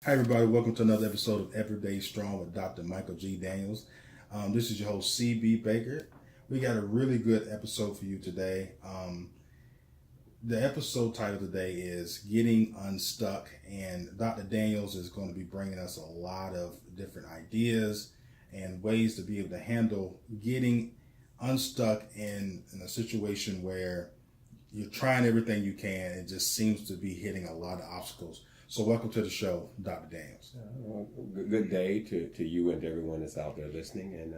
Hi, everybody. Welcome to another episode of Everyday Strong with Dr. Michael G. Daniels. This is your host, CB Baker. We got a really good episode for you today. The episode title today is Getting Unstuck, and Dr. Daniels is going to be bringing us a lot of different ideas and ways to be able to handle getting unstuck in a situation where you're trying everything you can. It just seems to be hitting a lot of obstacles. So welcome to the show, Dr. Daniels. Good day to you and to everyone that's out there listening. And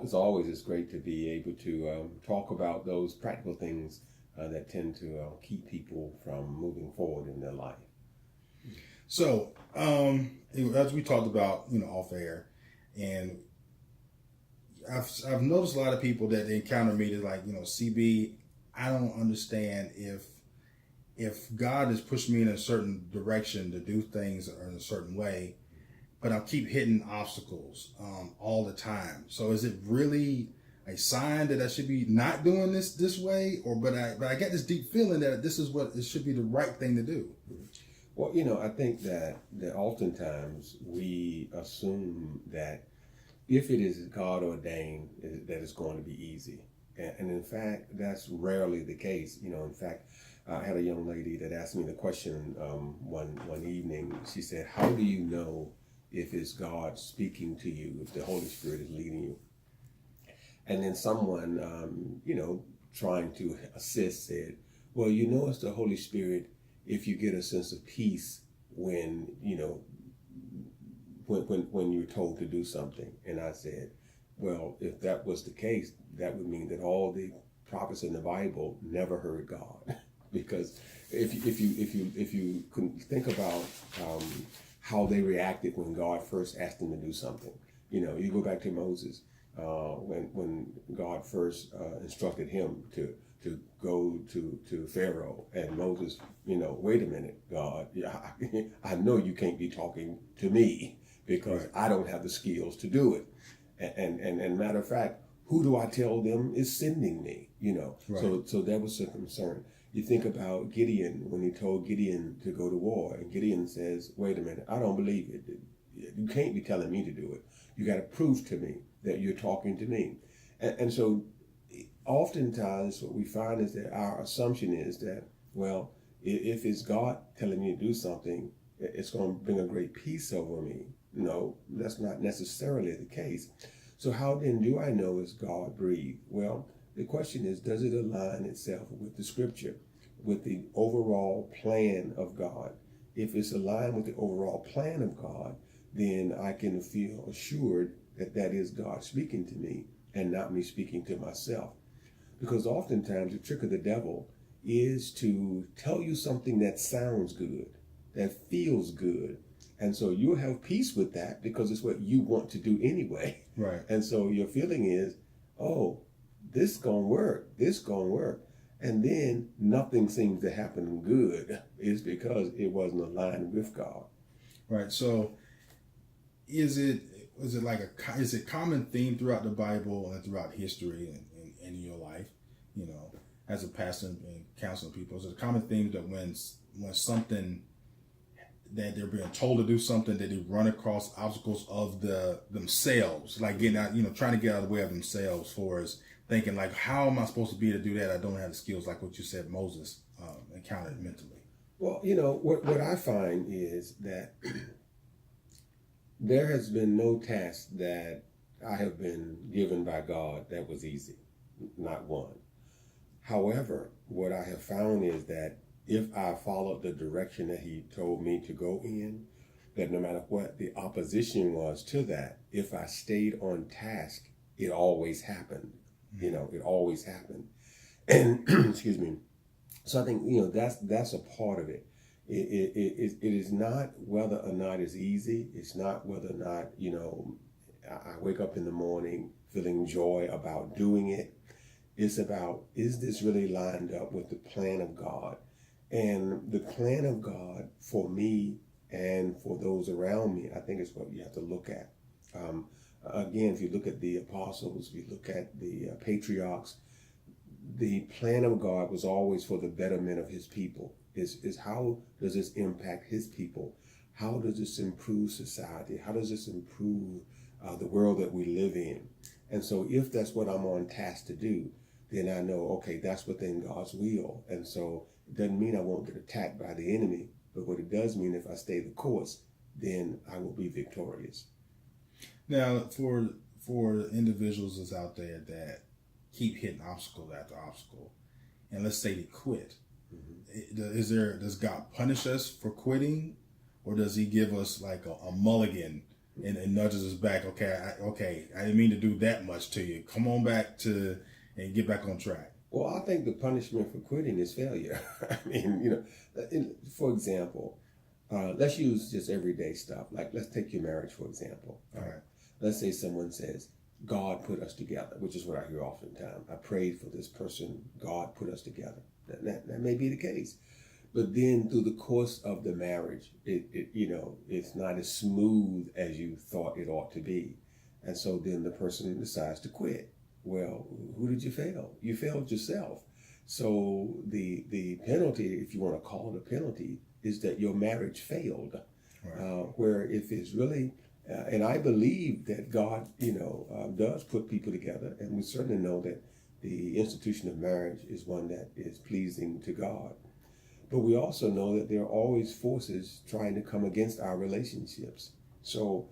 as always, it's great to be able to talk about those practical things that tend to keep people from moving forward in their life. So, as we talked about, off air, and I've noticed a lot of people that they encounter me that like, CB, I don't understand if God has pushed me in a certain direction to do things in a certain way, but I'll keep hitting obstacles all the time. So is it really a sign that I should be not doing this way, but I get this deep feeling that this is what it should be the right thing to do? Well, I think that oftentimes we assume that if it is God ordained, that it's going to be easy. And in fact, that's rarely the case. In fact, I had a young lady that asked me the question one evening. She said, how do you know if it's God speaking to you, if the Holy Spirit is leading you? And then someone, trying to assist said, well, it's the Holy Spirit if you get a sense of peace when you're told to do something. And I said, well, if that was the case, that would mean that all the prophets in the Bible never heard God. Because if you can think about how they reacted when God first asked them to do something, you go back to Moses when God first instructed him to go to Pharaoh, and Moses, wait a minute, God, I know you can't be talking to me because right. I don't have the skills to do it, and matter of fact, who do I tell them is sending me? Right. So that was a concern. You think about Gideon when he told Gideon to go to war, and Gideon says, wait a minute, I don't believe it. You can't be telling me to do it. You got to prove to me that you're talking to me. And so oftentimes what we find is that our assumption is that, well, if it's God telling me to do something, it's going to bring a great peace over me. No, that's not necessarily the case. So how then do I know it's God breathed? Well, the question is, does it align itself with the scripture, with the overall plan of God? If it's aligned with the overall plan of God, then I can feel assured that that is God speaking to me and not me speaking to myself. Because oftentimes the trick of the devil is to tell you something that sounds good, that feels good. And so you'll have peace with that because it's what you want to do anyway. Right. And so your feeling is, oh, this gonna work. And then nothing seems to happen good. It's because it wasn't aligned with God. Right. So is it common theme throughout the Bible and throughout history and in your life, as a pastor and counseling people? Is it a common theme that when something that they're being told to do something, that they run across obstacles of themselves, like getting out, trying to get out of the way of themselves, for us thinking like, how am I supposed to be to do that? I don't have the skills, like what you said Moses encountered mentally. Well, what I find is that there has been no task that I have been given by God that was easy, not one. However, what I have found is that if I followed the direction that he told me to go in, that no matter what the opposition was to that, if I stayed on task, it always happened. It always happened. And excuse me. So I think, that's a part of it. It is not whether or not it's easy. It's not whether or not, I wake up in the morning feeling joy about doing it. It's about, is this really lined up with the plan of God? And the plan of God for me and for those around me, I think is what you have to look at. Again, if you look at the apostles, if you look at the patriarchs, the plan of God was always for the betterment of his people. Is how does this impact his people? how does this improve society? How does this improve the world that we live in? And so if that's what I'm on task to do, then I know, okay, that's within God's will. And so it doesn't mean I won't get attacked by the enemy, but what it does mean, if I stay the course, then I will be victorious. Now, for individuals that's out there that keep hitting obstacle after obstacle, and let's say they quit, does God punish us for quitting, or does He give us like a mulligan and nudges us back? Okay, I didn't mean to do that much to you. Come on back and get back on track. Well, I think the punishment for quitting is failure. I mean, for example, let's use just everyday stuff. Like, let's take your marriage, for example. All right. Let's say someone says, God put us together, which is what I hear oftentimes. I prayed for this person. God put us together. That may be the case. But then through the course of the marriage, it's not as smooth as you thought it ought to be. And so then the person decides to quit. Well, who did you fail? You failed yourself. So the penalty, if you want to call it a penalty, is that your marriage failed. Right. Where if it's really, and I believe that God, does put people together, and we certainly know that the institution of marriage is one that is pleasing to God. But we also know that there are always forces trying to come against our relationships. So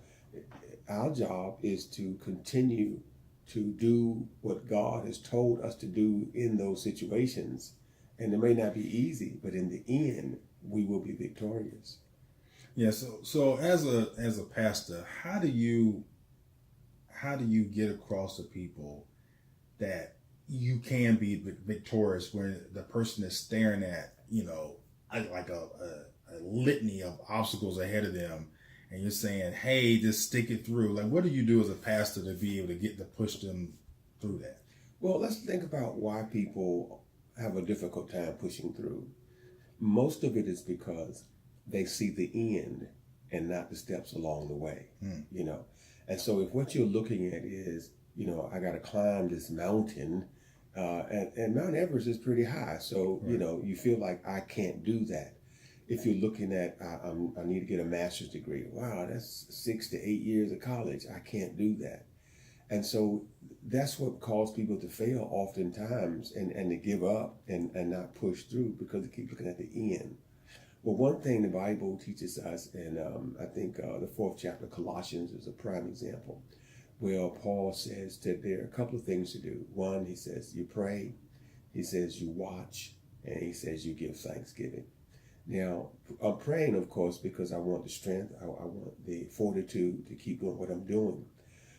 our job is to continue to do what God has told us to do in those situations. And it may not be easy, but in the end, we will be victorious. Yeah. So as a pastor, how do you get across to people that you can be victorious when the person is staring at, like a litany of obstacles ahead of them, and you're saying, hey, just stick it through? Like, what do you do as a pastor to be able to push them through that? Well, let's think about why people have a difficult time pushing through. Most of it is because they see the end and not the steps along the way, And so if what you're looking at is, I got to climb this mountain, and Mount Everest is pretty high. So, right. You feel like I can't do that. If you're looking at, I need to get a master's degree. Wow, that's 6 to 8 years of college. I can't do that. And so that's what caused people to fail oftentimes and to give up and not push through, because they keep looking at the end. Well, one thing the Bible teaches us, and I think the 4th chapter of Colossians is a prime example, where Paul says that there are a couple of things to do. One, he says you pray, he says you watch, and he says you give thanksgiving. Now, I'm praying, of course, because I want the strength, I want the fortitude to keep doing what I'm doing.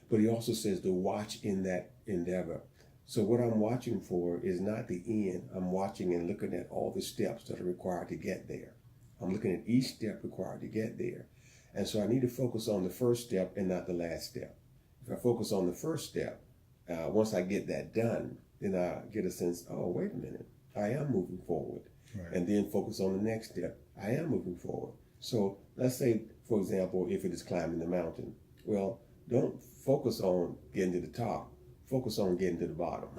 But he also says to watch in that endeavor. So what I'm watching for is not the end. I'm watching and looking at all the steps that are required to get there. I'm looking at each step required to get there. And so I need to focus on the first step and not the last step. If I focus on the first step, once I get that done, then I get a sense, oh, wait a minute, I am moving forward. Right. And then focus on the next step. I am moving forward. So let's say, for example, if it is climbing the mountain, well, don't focus on getting to the top. Focus on getting to the bottom.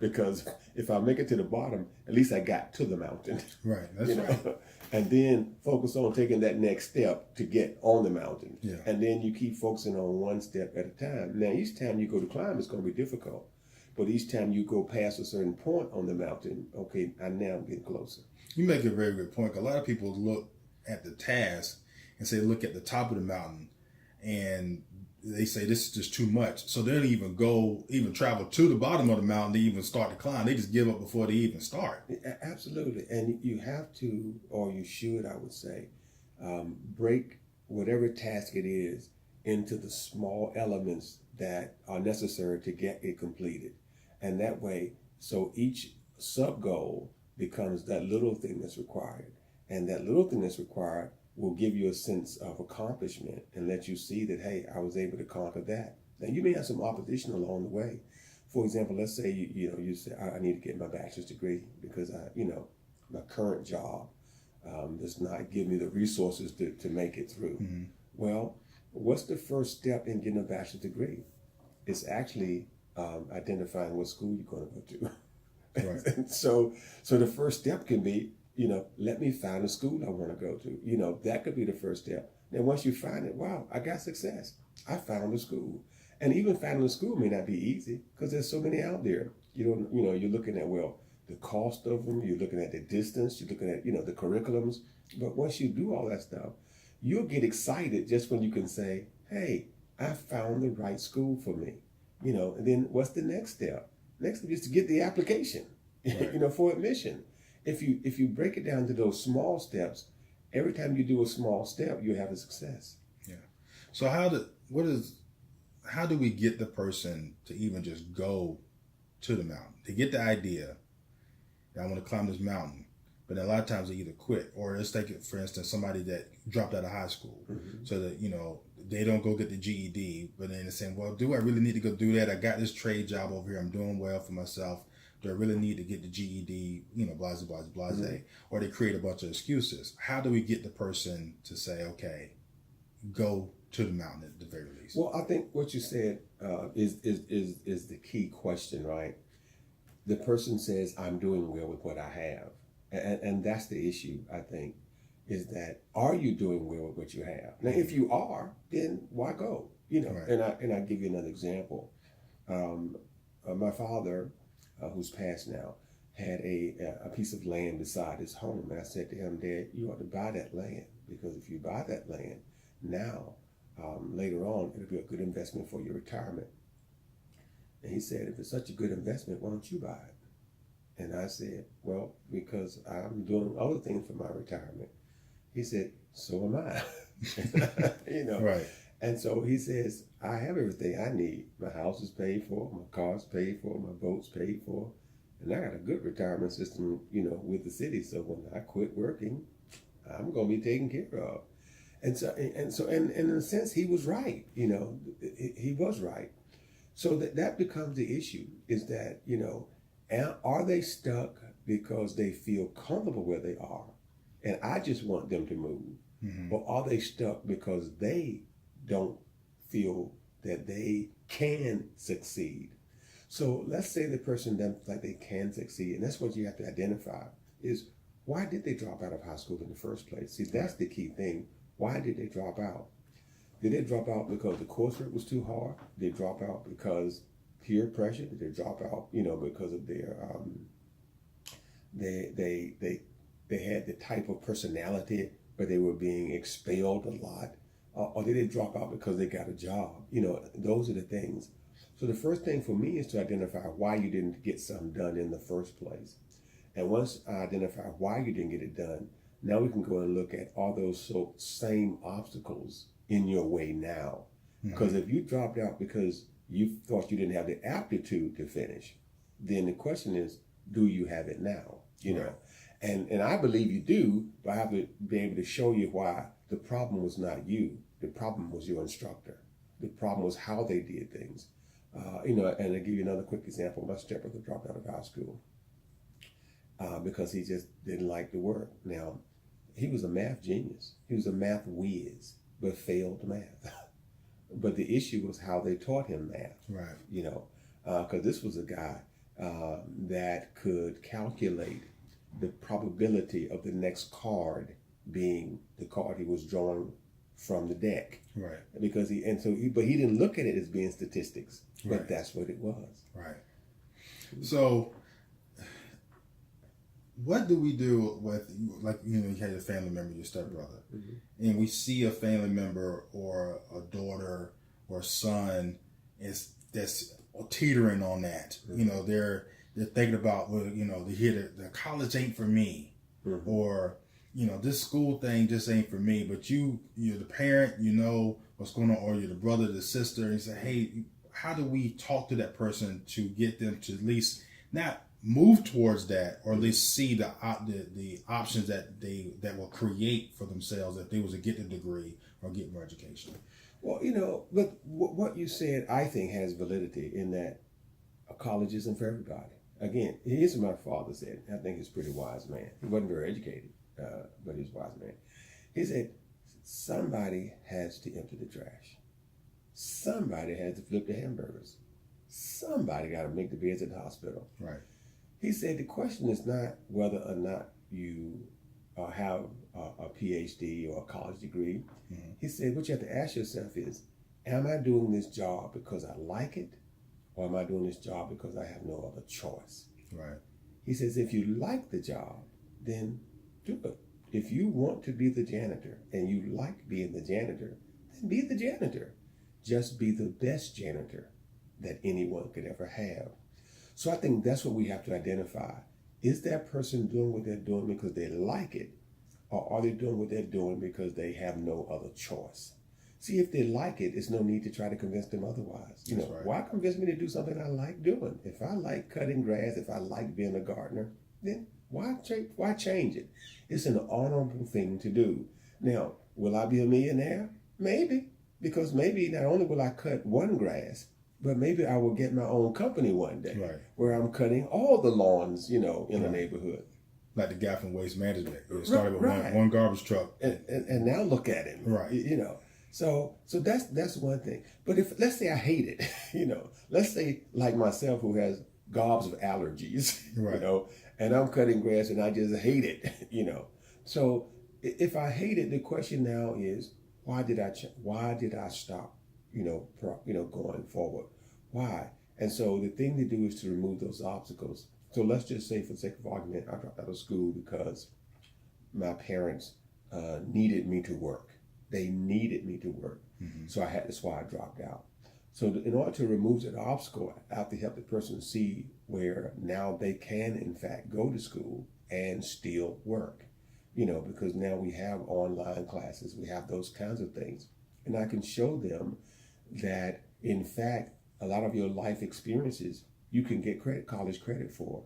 Because if I make it to the bottom, at least I got to the mountain. Right, that's right. And then focus on taking that next step to get on the mountain. Yeah. And then you keep focusing on one step at a time. Now, each time you go to climb, it's going to be difficult. But each time you go past a certain point on the mountain, okay, I'm getting closer. You make a very good point. A lot of people look at the task and say, look at the top of the mountain, and they say this is just too much. So they don't even travel to the bottom of the mountain to even start to climb. They just give up before they even start. Absolutely. And you have to, or you should, I would say, break whatever task it is into the small elements that are necessary to get it completed. And that way, so each sub-goal becomes that little thing that's required. And that little thing that's required will give you a sense of accomplishment and let you see that, hey, I was able to conquer that. Now, you may have some opposition along the way. For example, let's say you say, I need to get my bachelor's degree because my current job does not give me the resources to make it through. Mm-hmm. Well, what's the first step in getting a bachelor's degree? It's actually identifying what school you're going to go to. Right. And so the first step can be, let me find a school I want to go to. That could be the first step. Then once you find it, wow, I got success. I found a school. And even finding a school may not be easy because there's so many out there. You're looking at, well, the cost of them, you're looking at the distance, you're looking at, the curriculums. But once you do all that stuff, you'll get excited just when you can say, hey, I found the right school for me. And then what's the next step? Next step is to get the application, Right. for admission. If you break it down to those small steps, every time you do a small step, you have a success. Yeah. So how do we get the person to even just go to the mountain? They get the idea that I want to climb this mountain, but a lot of times they either quit, or let's take it, for instance, somebody that dropped out of high school, so that they don't go get the GED, but then they're saying, well, do I really need to go do that? I got this trade job over here, I'm doing well for myself. Do I really need to get the GED? Blase, blase, blase. Or they create a bunch of excuses. How do we get the person to say, okay, go to the mountain at the very least? Well, I think what you said is the key question, right? The person says, I'm doing well with what I have. And that's the issue, I think, is that, are you doing well with what you have? Now, if you are, then why go? Right. And I give you another example. My father, who's passed now, had a piece of land beside his home. And I said to him, Dad, you ought to buy that land, because if you buy that land now, later on, it'll be a good investment for your retirement. And he said, if it's such a good investment, why don't you buy it? And I said, well, because I'm doing other things for my retirement. He said, so am I. Right. And so he says, I have everything I need. My house is paid for, my car's paid for, my boat's paid for. And I got a good retirement system, with the city. So when I quit working, I'm going to be taken care of. And in a sense, he was right. He was right. So that becomes the issue, is that, are they stuck because they feel comfortable where they are? And I just want them to move. Mm-hmm. Or are they stuck because they don't feel that they can succeed? So let's say the person doesn't feel like they can succeed. And that's what you have to identify, is why did they drop out of high school in the first place? See, that's the key thing. Why did they drop out? Did they drop out because the coursework was too hard? Did they drop out because peer pressure? Did they drop out, because of their they had the type of personality where they were being expelled a lot? Or did they drop out because they got a job? Those are the things. So the first thing for me is to identify why you didn't get something done in the first place. And once I identify why you didn't get it done, now we can go and look at all those same obstacles in your way now. Because if you dropped out because you thought you didn't have the aptitude to finish, then the question is, do you have it now? Right. And I believe you do, but I have to be able to show you why the problem was not you. The problem was your instructor. The problem was how they did things. And I'll give you another quick example. My stepbrother dropped out of high school because he just didn't like the work. Now, he was a math genius. He was a math whiz, but failed math. But the issue was how they taught him math. Right. Because this was a guy that could calculate the probability of the next card being the card he was drawing from the deck. Right. Because he didn't look at it as being statistics, but Right. that's what it was. Right. So, what do we do with, like, you had a family member, your stepbrother, and we see a family member or a daughter or son that's teetering on that. They're thinking about, well, they hear that the college ain't for me, or this school thing just ain't for me. But you're the parent, what's going on, or you're the brother, the sister, and you say, hey, how do we talk to that person to get them to at least not move towards that, or at least see the options that will create for themselves if they was to get the degree or get more education? Well, but what you said, I think, has validity in that a college isn't for everybody. Again, here's what my father said. I think he's a pretty wise man. He wasn't very educated, but he's a wise man. He said, somebody has to empty the trash. Somebody has to flip the hamburgers. Somebody got to make the beds at the hospital. Right. He said the question is not whether or not you have a PhD or a college degree. Mm-hmm. He said, what you have to ask yourself is, am I doing this job because I like it, or am I doing this job because I have no other choice? Right. He says, if you like the job, then do it. If you want to be the janitor and you like being the janitor, then be the janitor. Just be the best janitor that anyone could ever have. So I think that's what we have to identify. Is that person doing what they're doing because they like it, or are they doing what they're doing because they have no other choice? See, if they like it, it's no need to try to convince them otherwise. You know, right. Why convince me to do something I like doing? If I like cutting grass, if I like being a gardener, then why change it? It's an honorable thing to do. Now, will I be a millionaire? Maybe, because maybe not only will I cut one grass, but maybe I will get my own company one day, Right. where I'm cutting all the lawns, in Right. the neighborhood. Like the guy from Waste Management. It started with Right. one garbage truck. And now look at him. Right. So that's one thing. But if, let's say I hate it, let's say like myself, who has gobs of allergies, Right. And I'm cutting grass and I just hate it, So if I hate it, the question now is, why did I stop, going forward? Why? And so the thing to do is to remove those obstacles. So let's just say, for the sake of argument, I dropped out of school because my parents needed me to work. They needed me to work. Mm-hmm. So that's why I dropped out. So in order to remove that obstacle, I have to help the person see where now they can, in fact, go to school and still work. Because now we have online classes, we have those kinds of things. And I can show them that, in fact, a lot of your life experiences, you can get college credit for.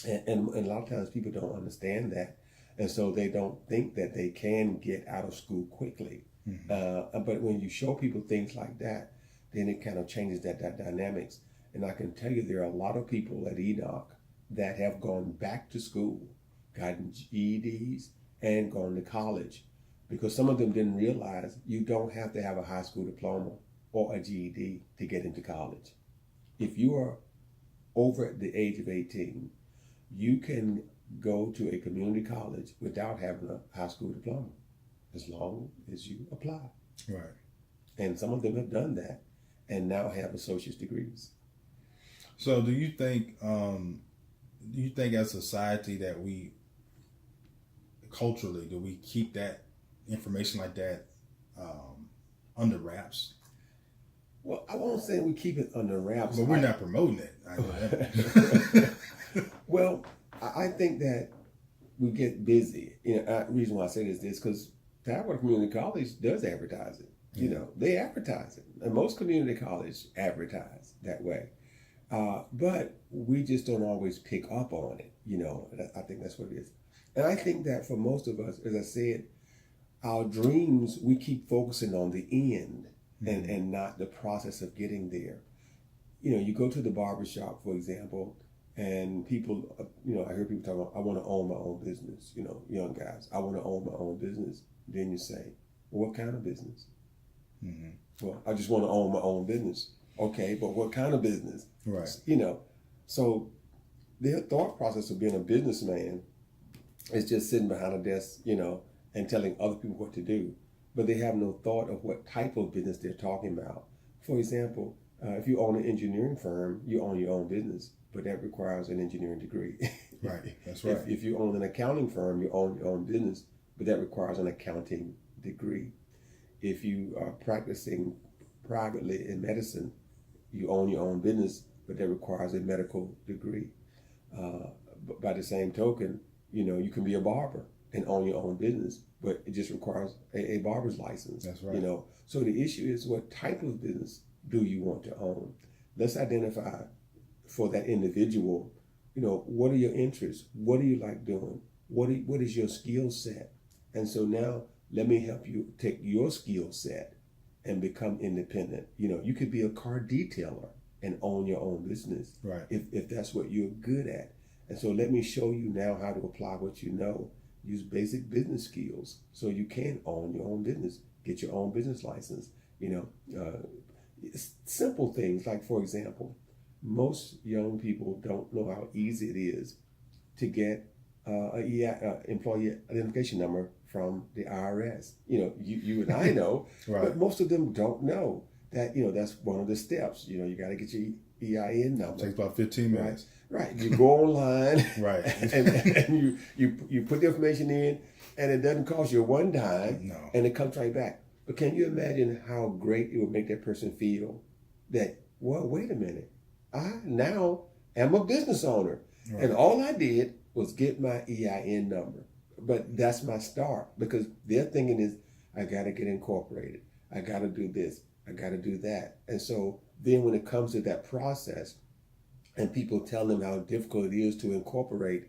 And a lot of times people don't understand that. And so they don't think that they can get out of school quickly. Mm-hmm. But when you show people things like that, then it kind of changes that dynamics. And I can tell you there are a lot of people at Enoch that have gone back to school, gotten GEDs, and gone to college. Because some of them didn't realize you don't have to have a high school diploma or a GED to get into college. If you are over the age of 18, you can go to a community college without having a high school diploma, as long as you apply. Right. And some of them have done that and now have associate's degrees. So do you think as a society that we culturally, do we keep that information like that under wraps? Well, I won't say we keep it under wraps. But we're not promoting it. I know that. Well, I think that we get busy. The reason why I say this is because Tidewater Community College does advertise it. They advertise it. And most community colleges advertise that way. But we just don't always pick up on it. I think that's what it is. And I think that for most of us, as I said, our dreams, we keep focusing on the end and not the process of getting there. You go to the barbershop, for example, and people, I hear people talking about, I want to own my own business, young guys, I want to own my own business. Then you say, well, what kind of business? Mm-hmm. Well, I just want to own my own business. Okay, but what kind of business? Right. So their thought process of being a businessman is just sitting behind a desk, and telling other people what to do. But they have no thought of what type of business they're talking about. For example, if you own an engineering firm, you own your own business, but that requires an engineering degree. Right, that's right. If you own an accounting firm, you own your own business, but that requires an accounting degree. If you are practicing privately in medicine, you own your own business, but that requires a medical degree. But by the same token, you can be a barber and own your own business, but it just requires a barber's license. That's right. So the issue is, what type of business do you want to own? Let's identify for that individual, what are your interests? What do you like doing? What is your skill set? And so now let me help you take your skill set and become independent. You could be a car detailer and own your own business, right? If that's what you're good at. And so let me show you now how to apply what you know. Use basic business skills so you can own your own business, get your own business license. Simple things like, for example, most young people don't know how easy it is to get employee identification number from the IRS. You and I know, Right. but most of them don't know that. That's one of the steps. You got to get your EIN number. Takes about 15 minutes. Right. You go online, Right. and you put the information in, and it doesn't cost you one dime, No. and it comes right back. But can you imagine how great it would make that person feel that, well, wait a minute, I now am a business owner, Right. and all I did was get my EIN number. But that's my start, because their thinking is, I got to get incorporated. I got to do this. I got to do that. And so then when it comes to that process, and people tell them how difficult it is to incorporate,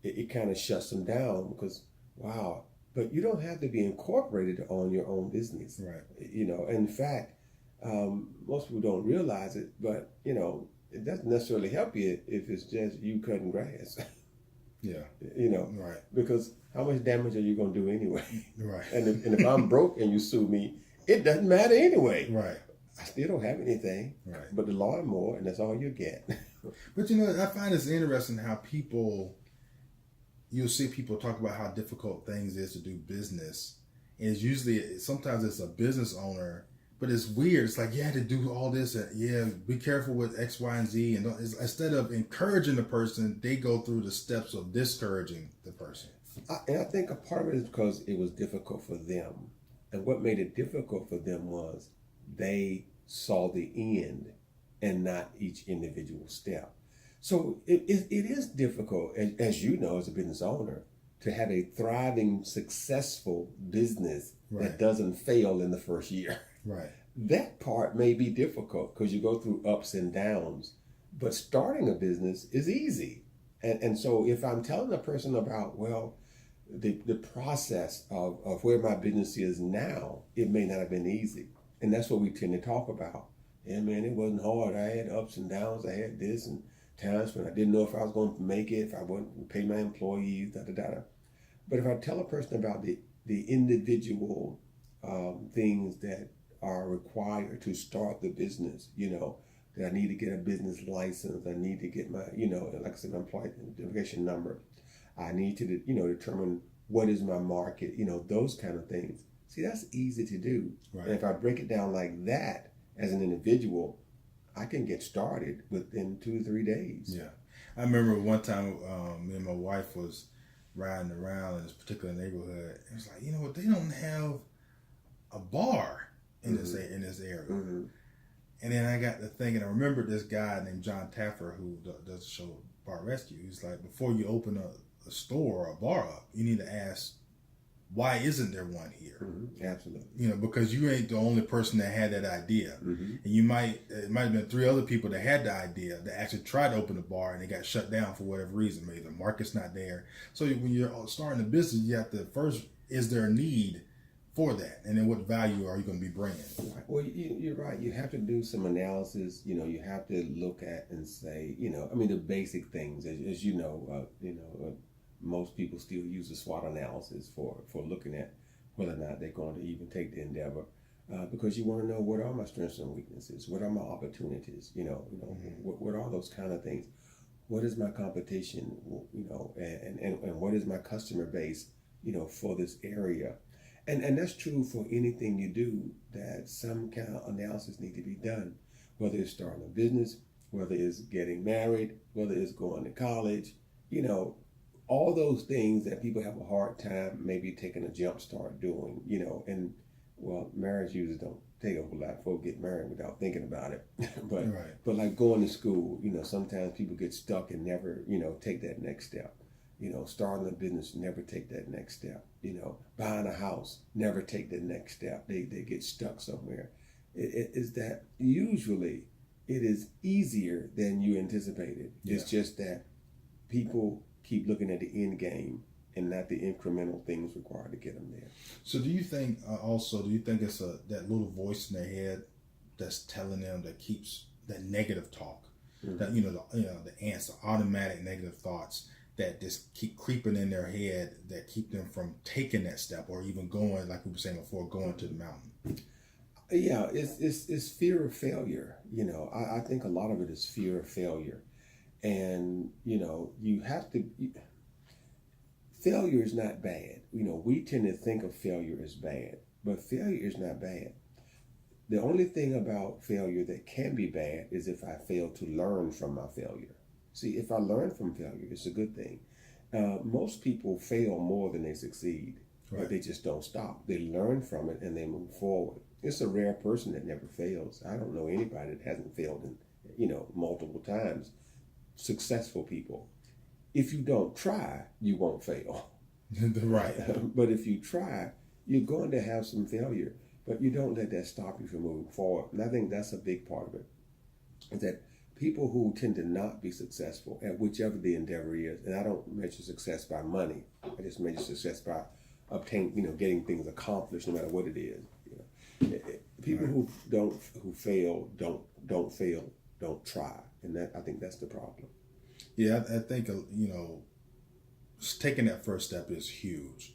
it kind of shuts them down, because, wow, but you don't have to be incorporated to own your own business. Right. In fact, most people don't realize it, but, it doesn't necessarily help you if it's just you cutting grass. Yeah. Right. Because how much damage are you going to do anyway? Right. And if I'm broke and you sue me, it doesn't matter anyway. Right. I still don't have anything, Right. but the lawnmower, and that's all you get. But I find it's interesting how you'll see people talk about how difficult things is to do business. And it's usually, sometimes it's a business owner, but it's weird. It's like, you had to do all this. And be careful with X, Y, and Z. And instead of encouraging the person, they go through the steps of discouraging the person. And I think a part of it is because it was difficult for them. And what made it difficult for them was they saw the end and not each individual step. So it is difficult, as you know, as a business owner, to have a thriving, successful business that doesn't fail in the first year. Right. That part may be difficult because you go through ups and downs, but starting a business is easy. And so if I'm telling a person about, well, the process of where my business is now, it may not have been easy. And that's what we tend to talk about. Yeah, man, it wasn't hard. I had ups and downs. I had this and times when I didn't know if I was going to make it, if I wouldn't pay my employees, da-da-da. But if I tell a person about the individual things that are required to start the business, that I need to get a business license, I need to get my, like I said, my employee identification number, I need to, determine what is my market, those kind of things. See, that's easy to do. Right. And if I break it down like that as an individual, I can get started within 2 to 3 days. Yeah. I remember one time me and my wife was riding around in this particular neighborhood. It was like, you know what, they don't have a bar in this area. Mm-hmm. And then I got to thinking, I remember this guy named John Taffer who does the show Bar Rescue. He's like, before you open a store or a bar up, you need to ask, why isn't there one here? Mm-hmm. Absolutely. Because you ain't the only person that had that idea. Mm-hmm. And it might have been 3 other people that had the idea that actually tried to open a bar and they got shut down for whatever reason. Maybe the market's not there. So when you're starting a business, you have to first, is there a need for that? And then what value are you going to be bringing? Well, you're right. You have to do some analysis. You have to look at and say, the basic things, as you know, most people still use the SWOT analysis for looking at whether or not they're going to even take the endeavor, because you want to know, what are my strengths and weaknesses, what are my opportunities, what are those kind of things, what is my competition, and what is my customer base, for this area, and that's true for anything you do. That some kind of analysis need to be done, whether it's starting a business, whether it's getting married, whether it's going to college, all those things that people have a hard time maybe taking a jump start doing, and marriage usually don't take a whole lot. Folks get married without thinking about it. But like going to school, sometimes people get stuck and never, take that next step. Starting a business, never take that next step. Buying a house, never take the next step. They get stuck somewhere. It is that usually it is easier than you anticipated. Yeah. It's just that people keep looking at the end game and not the incremental things required to get them there. So do you think it's that little voice in their head that's telling them, that keeps that negative talk, that the ants, the automatic negative thoughts that just keep creeping in their head, that keep them from taking that step or even going, like we were saying before, going to the mountain? Yeah, it's fear of failure. I think a lot of it is fear of failure. And, you have to, failure is not bad. We tend to think of failure as bad, but failure is not bad. The only thing about failure that can be bad is if I fail to learn from my failure. See, if I learn from failure, it's a good thing. Most people fail more than they succeed, but they just don't stop. They learn from it and they move forward. It's a rare person that never fails. I don't know anybody that hasn't failed multiple times. Successful people. If you don't try, you won't fail. Right. But if you try, you're going to have some failure. But you don't let that stop you from moving forward. And I think that's a big part of it. Is that people who tend to not be successful at whichever the endeavor is, and I don't measure success by money. I just measure success by getting things accomplished, no matter what it is. People who fail don't fail, don't try, and I think that's the problem. Yeah, I think taking that first step is huge,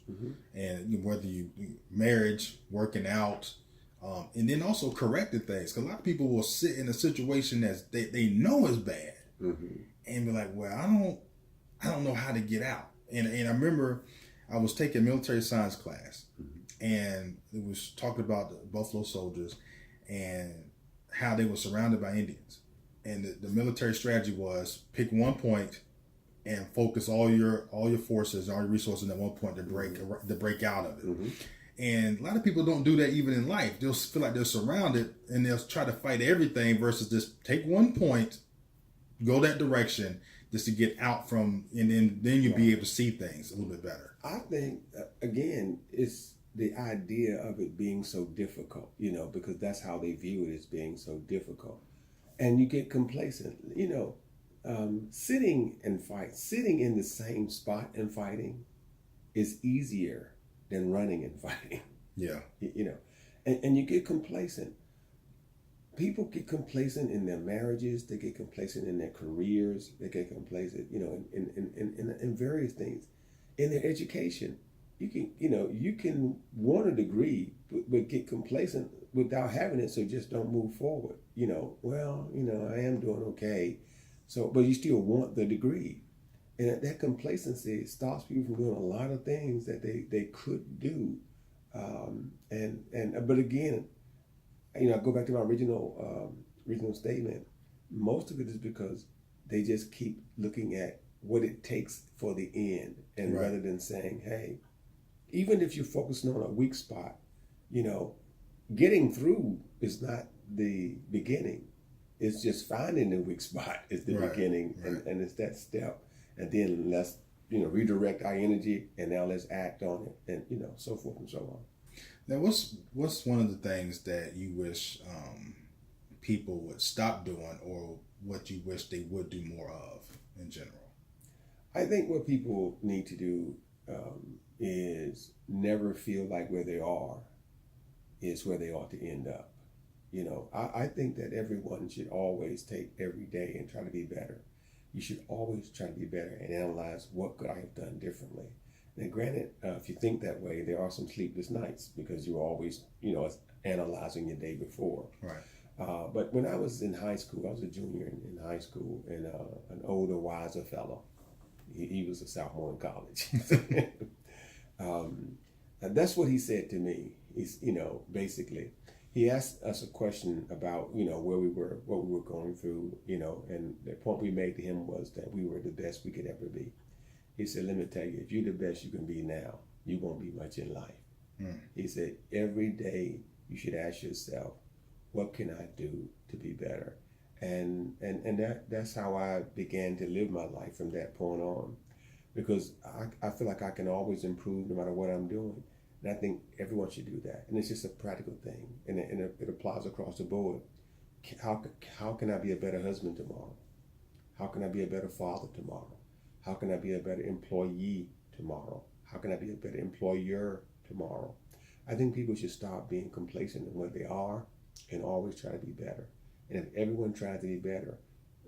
and whether you marriage, working out, and then also correcting things. Because a lot of people will sit in a situation that they know is bad, and be like, "Well, I don't know how to get out." And I remember I was taking military science class, and it was talking about the Buffalo Soldiers and how they were surrounded by Indians, and the military strategy was pick one point and focus all your forces, all your resources at one point to break out of it. And a lot of people don't do that even in life. They'll feel like they're surrounded and they'll try to fight everything versus just take one point, go that direction just to get out from, and then you'll be able to see things a little bit better. I think, again, it's the idea of it being so difficult, because that's how they view it, as being so difficult. And you get complacent, sitting in the same spot and fighting is easier than running and fighting. Yeah. And you get complacent. People get complacent in their marriages. They get complacent in their careers. They get complacent, in various things. In their education, you can want a degree, but get complacent without having it. So just don't move forward. I am doing okay. So, but you still want the degree. And that complacency stops people from doing a lot of things that they could do. But again, I go back to my original statement. Most of it is because they just keep looking at what it takes for the end, and rather than saying, hey, even if you're focusing on a weak spot, getting through is not the beginning. It's just finding the weak spot is the beginning, and it's that step. And then let's, redirect our energy, and now let's act on it, and, so forth and so on. Now, what's one of the things that you wish people would stop doing, or what you wish they would do more of in general? I think what people need to do is never feel like where they are is where they ought to end up. I think that everyone should always take every day and try to be better. You should always try to be better and analyze what could I have done differently. Now, granted, if you think that way, there are some sleepless nights because you're always, analyzing your day before. Right. But when I was in high school, I was a junior in high school, and an older, wiser fellow, he was at Southmoreland College. And that's what he said to me. He's, basically, he asked us a question about, where we were, what we were going through, and the point we made to him was that we were the best we could ever be. He said, let me tell you, if you're the best you can be now, you won't be much in life. He said, every day you should ask yourself, what can I do to be better? And that's how I began to live my life from that point on, because I feel like I can always improve no matter what I'm doing. And I think everyone should do that. And it's just a practical thing. And it applies across the board. How can I be a better husband tomorrow? How can I be a better father tomorrow? How can I be a better employee tomorrow? How can I be a better employer tomorrow? I think people should stop being complacent in what they are and always try to be better. And if everyone tries to be better,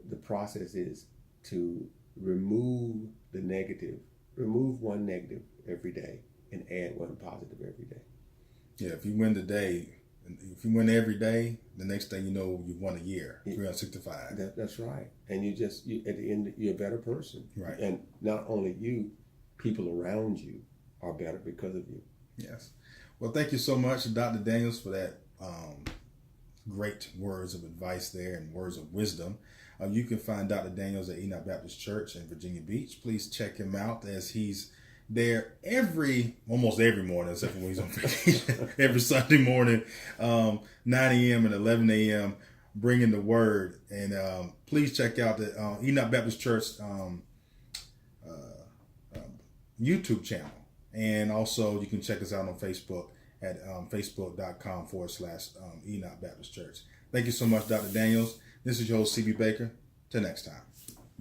the process is to remove the negative, remove one negative every day and add one positive every day. Yeah, if you win if you win every day, the next thing you know, you've won a year, 365. That's right. And you at the end, you're a better person. Right. And not only you, people around you are better because of you. Yes. Well, thank you so much, Dr. Daniels, for that great words of advice there and words of wisdom. You can find Dr. Daniels at Enoch Baptist Church in Virginia Beach. Please check him out as he's there almost every morning, except for when he's on vacation, every Sunday morning, 9 a.m. and 11 a.m., bringing the word. And please check out the Enoch Baptist Church YouTube channel. And also you can check us out on Facebook at facebook.com/Enoch Baptist Church. Thank you so much, Dr. Daniels. This is your host, CB Baker. Till next time.